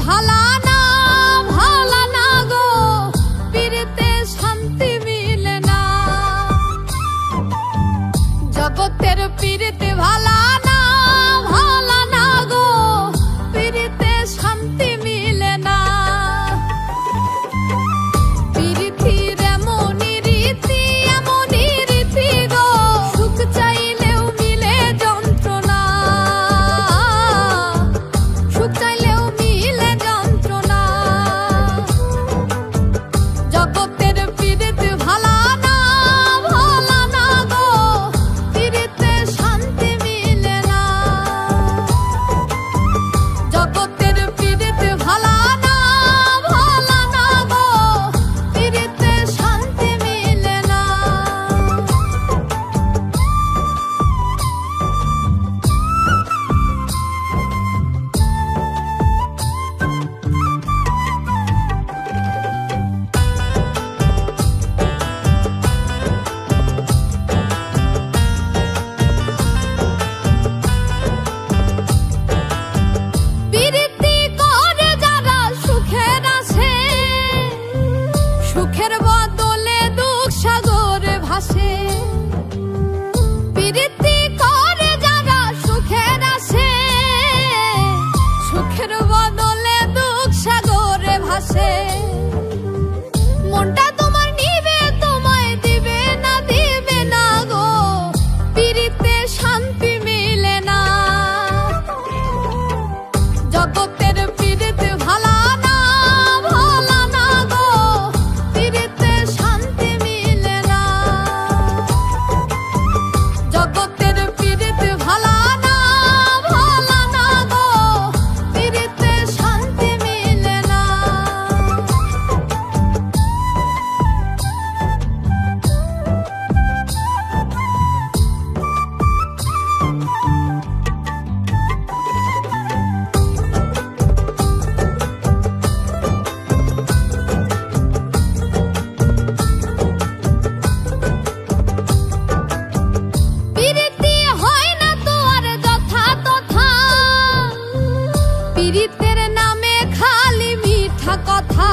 ভালা না ভালা না গো, পীড়িতে শান্তি মিলে না। জগতের পীড়িতে ভালা না ভালা না গো, পীড়িতে শান্তি মিলে না। পীড়িতির এমনই রীতি গো, সুখ চাইলেও মিলে যন্ত্রণা, সুখ চাইলেও মিলে যন্ত্রণা। জগতের পীড়িতে ভালা না ভালা না গো, পীড়িতে শান্তি মিলে না। জগতের পীড়িতে ভালা না ভালা না গো, পীড়িতে শান্তি মিলে না। পীড়িতি করে যারা সুখের আসে, সুখের বদলে দুঃখ সাগরে ভাসে। পীড়িতি করে যারা সুখের আসে, সুখের বদলে দুঃখ সাগরে ভাসে। মনটা তোমার নিবে তোমায় দিবে না গো, পীড়িতে শান্তি মিলে না। জগতের পীড়িতে ভালা না ভালা না গো, পীড়িতে শান্তি মিলে না। জগতের পীড়িতে ভালা না ভালা না গো, পীড়িতে শান্তি মিলে না। পীড়িতি হয় না তো আর যথা তথা, পীড়িতের নামে খালি মিঠা কথা।